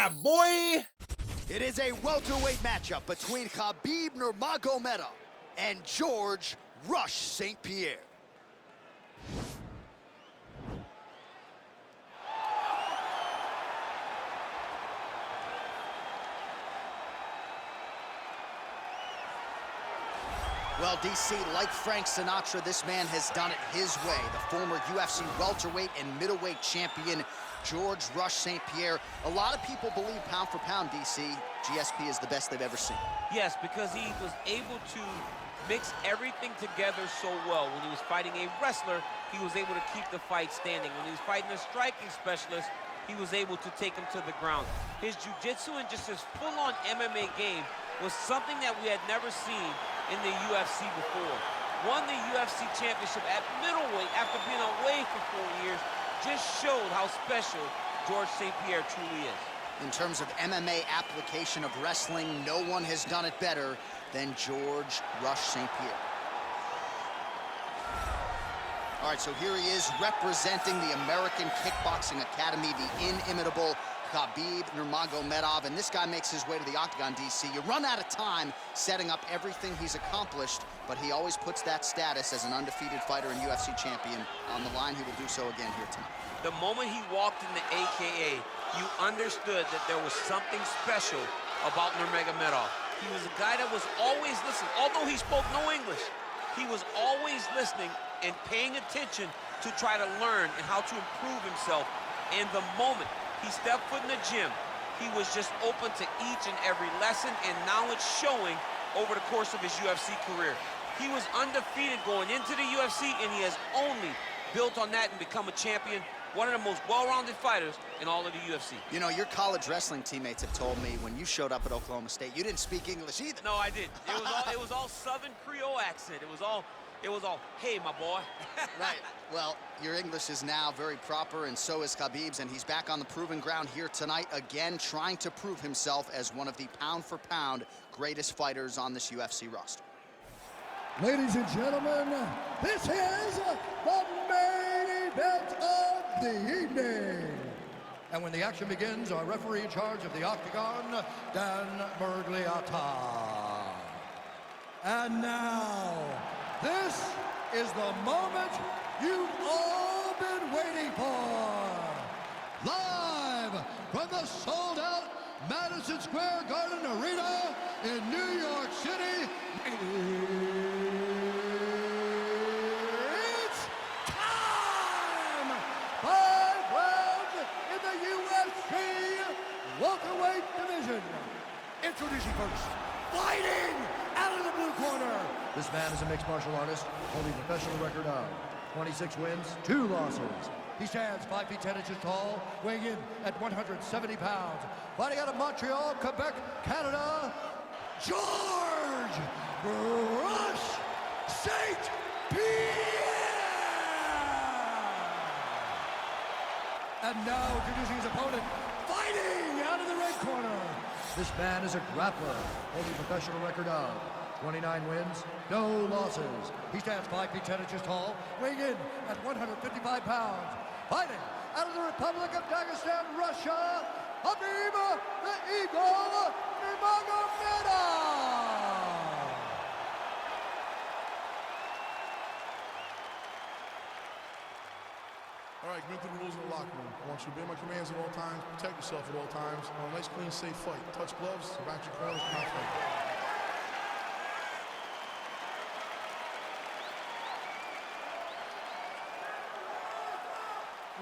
Yeah, boy! It is a welterweight matchup between Khabib Nurmagomedov and George Rush St. Pierre. Well, DC, like Frank Sinatra, this man has done it his way. The former UFC welterweight and middleweight champion, George Rush St. Pierre. A lot of people believe pound for pound, DC, GSP is the best they've ever seen. Yes, because he was able to mix everything together so well. When he was fighting a wrestler, he was able to keep the fight standing. When he was fighting a striking specialist, he was able to take him to the ground. His jiu-jitsu and just his full-on MMA game was something that we had never seen in the UFC before. Won the UFC championship at middleweight after being away for 4 years. Just showed how special George St. Pierre truly is. In terms of MMA application of wrestling, no one has done it better than George Rush St. Pierre. All right, so here he is representing the American Kickboxing Academy, the inimitable Khabib Nurmagomedov, and this guy makes his way to the octagon, DC. You run out of time setting up everything he's accomplished, but he always puts that status as an undefeated fighter and UFC champion on the line. He will do so again here tonight. The moment he walked in the AKA, you understood that there was something special about Nurmagomedov. He was a guy that was always listening. Although he spoke no English, he was always listening and paying attention to try to learn and how to improve himself. And the moment he stepped foot in the gym, he was just open to each and every lesson, and now it's showing over the course of his UFC career. He was undefeated going into the UFC, and he has only built on that and become a champion, one of the most well-rounded fighters in all of the UFC. You know, your college wrestling teammates have told me when you showed up at Oklahoma State, you didn't speak English either. No, I didn't. It was all Southern Creole accent. It was all, hey, my boy. Right. Well, your English is now very proper, and so is Khabib's, and he's back on the proving ground here tonight, again, trying to prove himself as one of the pound-for-pound greatest fighters on this UFC roster. Ladies and gentlemen, this is the main event of the evening. And when the action begins, our referee in charge of the octagon, Dan Mergliata. And now, this is the moment you've all been waiting for. Live from the sold-out Madison Square Garden Arena in New York City, it's time! 5 rounds in the UFC welterweight division. Introducing first, fighting out of the blue corner. This man is a mixed martial artist, holding a professional record of 26 wins, 2 losses. He stands 5 feet 10 inches tall, weighing in at 170 pounds. Fighting out of Montreal, Quebec, Canada, George Rush St. Pierre! And now introducing his opponent, fighting out of the red corner. This man is a grappler, holding a professional record of 29 wins, no losses. He stands 5 feet 10 inches tall, weighing in at 155 pounds. Fighting out of the Republic of Dagestan, Russia, Khabib the Eagle Nurmagomedov. All right, commit to the rules of the locker room. I want you to obey my commands at all times, protect yourself at all times. On a nice, clean, safe fight. Touch gloves, back your corners, come out fight.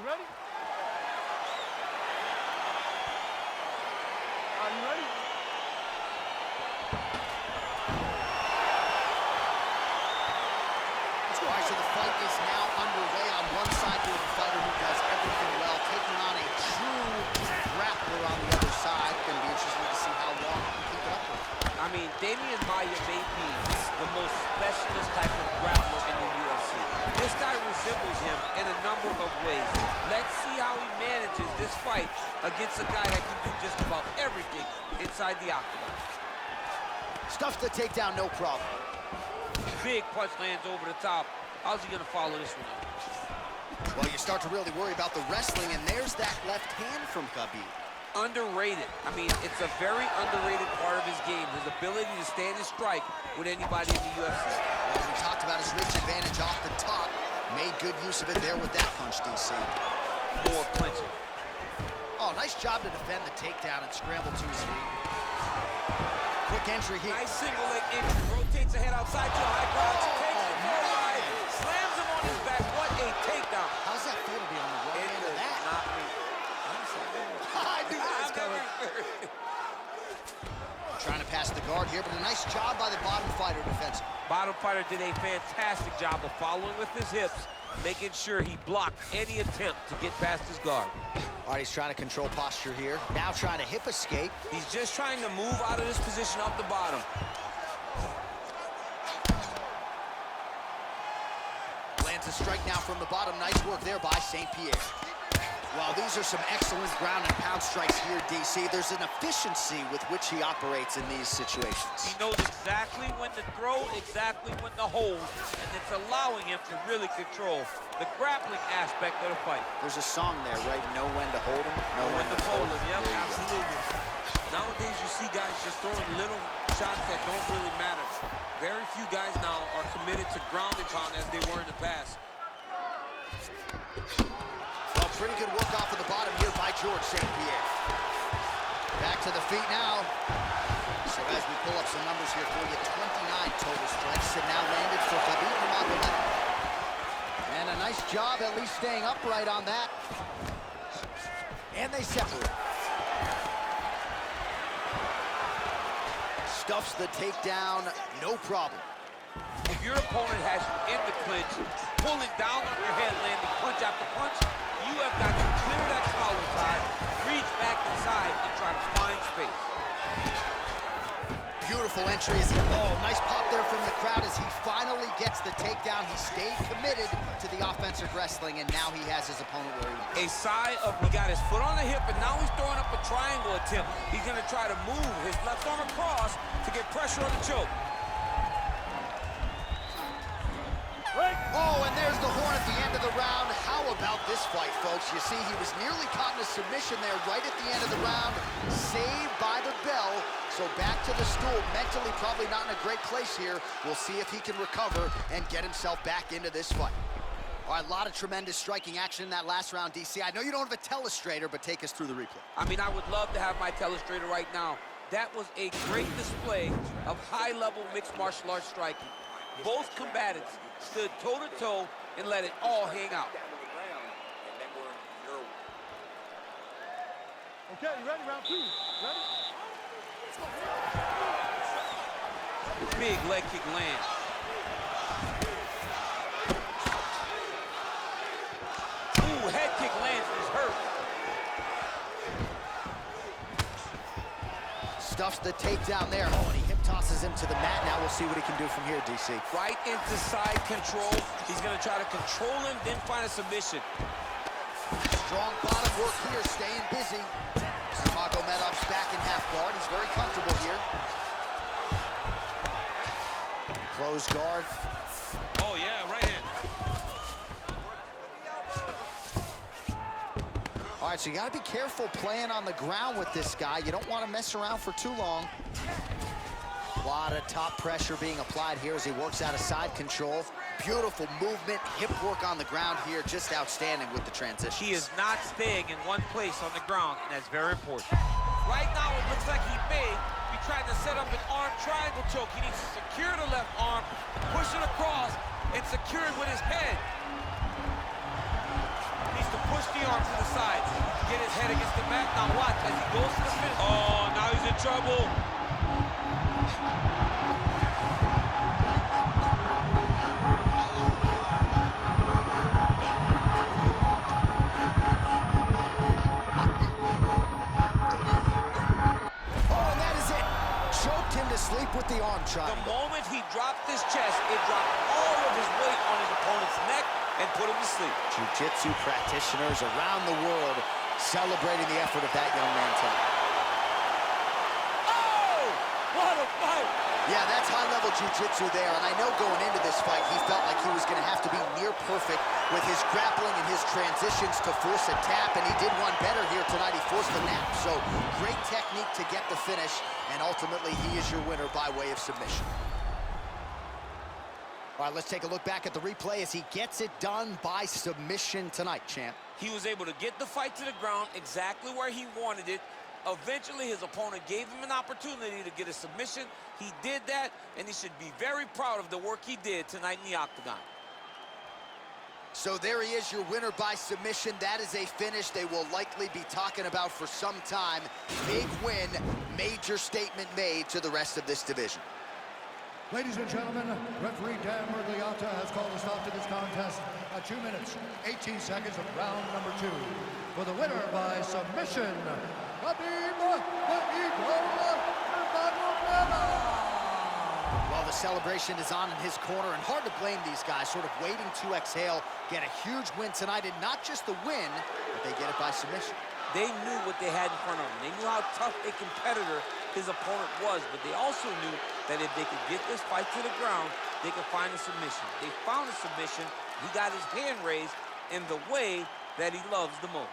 You ready? Are you ready? All right, so the fight is now underway. On one side, you have a fighter who does everything well, taking on a true grappler on the other side. Going to be interesting to see how long he can keep it up with. I mean, Damian Maia may be the most specialist type of grappler in the UFC. This guy resembles him in a number of ways. Let's see how he manages this fight against a guy that can do just about everything inside the octagon. Stuffs the takedown, no problem. Big punch lands over the top. How's he gonna follow this one up? Well, you start to really worry about the wrestling, and there's that left hand from Khabib. underrated. I mean, it's a very underrated part of his game, his ability to stand and strike with anybody in the UFC. Well, we talked about his reach advantage off the top. Made good use of it there with that punch, DC. More clinching. Oh, nice job to defend the takedown and scramble to his feet. Quick entry here. Nice single leg entry. Rotates the head outside to a high crotch. Takes it for a ride. Slams him on his back. What a takedown. How's that feel to be on the wrong end of that? Not me. I knew that was coming. Trying to pass the guard here, but a nice job by the bottom fighter defensive. Bottom fighter did a fantastic job of following with his hips, making sure he blocked any attempt to get past his guard. All right, he's trying to control posture here. Now trying to hip escape. He's just trying to move out of this position off the bottom. Lands a strike now from the bottom. Nice work there by St. Pierre. Well, these are some excellent ground and pound strikes here, DC. There's an efficiency with which he operates in these situations. He knows exactly when to throw, exactly when to hold, and it's allowing him to really control the grappling aspect of the fight. There's a song there, right? Know when to hold him, know when to fold him. Yep, absolutely. Nowadays, you see guys just throwing little shots that don't really matter. Very few guys now are committed to ground and pound as they were in the past. Well, pretty good work off of the bottom here by George St. Pierre. Back to the feet now. So as we pull up some numbers here for you, 29 total strikes and now landed for Khabib Nurmagomedov. And a nice job at least staying upright on that. And they separate. Stuffs the takedown, no problem. If your opponent has you in the clinch, pulling down on your head, landing punch after punch, you have got to clear that collar tie, reach back inside, and try to find space. Beautiful entry. Oh, nice pop there from the crowd as he finally gets the takedown. He stayed committed to the offensive wrestling, and now he has his opponent where he wants. A sigh of, he got his foot on the hip, and now he's throwing up a triangle attempt. He's going to try to move his left arm across to get pressure on the choke. Oh, and there's the horn at the end of the round. How about this fight, folks? You see, he was nearly caught in a submission there right at the end of the round. Saved by the bell. So back to the stool. Mentally probably not in a great place here. We'll see if he can recover and get himself back into this fight. All right, a lot of tremendous striking action in that last round, DC. I know you don't have a telestrator, but take us through the replay. I mean, I would love to have my telestrator right now. That was a great display of high-level mixed martial arts striking. Both combatants stood toe-to-toe and let it all hang out. Okay, you ready? Round two. Ready? Big leg kick lands. Ooh, head kick lands, he's hurt. Stuffs the takedown there. Oh, and he hip tosses him to the mat. Now we'll see what he can do from here, DC. Right into side control. He's going to try to control him, then find a submission. Strong bottom work here, staying busy. Nurmagomedov's back in half guard. He's very comfortable here. Close guard. Oh, yeah, right hand. All right, so you got to be careful playing on the ground with this guy. You don't want to mess around for too long. A lot of top pressure being applied here as he works out of side control. Beautiful movement, hip work on the ground here, just outstanding with the transition. He is not staying in one place on the ground, and that's very important. Right now, it looks like he may be trying to set up an arm triangle choke. He needs to secure the left arm, push it across, and secure it with his head. He needs to push the arm to the side, get his head against the mat. Now watch as he goes to the finish. Oh, now he's in trouble. Sleep with the arm triangle. The moment he dropped his chest, it dropped all of his weight on his opponent's neck and put him to sleep. Jiu-jitsu practitioners around the world celebrating the effort of that young man tonight. Oh! What a fight! Yeah, that's high-level jiu-jitsu there, and I know going into this fight, he felt like he was going to have to be near perfect with his grappling and his transitions to force a tap, and he did one better here tonight. He forced the nap, so great technique to get the finish, and ultimately he is your winner by way of submission. All right, let's take a look back at the replay as he gets it done by submission tonight, champ. He was able to get the fight to the ground exactly where he wanted it. Eventually, his opponent gave him an opportunity to get a submission. He did that, and he should be very proud of the work he did tonight in the octagon. So there he is, your winner by submission. That is a finish they will likely be talking about for some time. Big win, major statement made to the rest of this division. Ladies and gentlemen, referee Dan Mergliata has called a stop to this contest at 2 minutes, 18 seconds of round number 2. For the winner by submission, Khabib the Eagle Nurmagomedov. Well, the celebration is on in his corner, and hard to blame these guys, sort of waiting to exhale, get a huge win tonight, and not just the win, but they get it by submission. They knew what they had in front of them. They knew how tough a competitor his opponent was, but they also knew that if they could get this fight to the ground, they could find a submission. They found a submission. He got his hand raised in the way that he loves the most.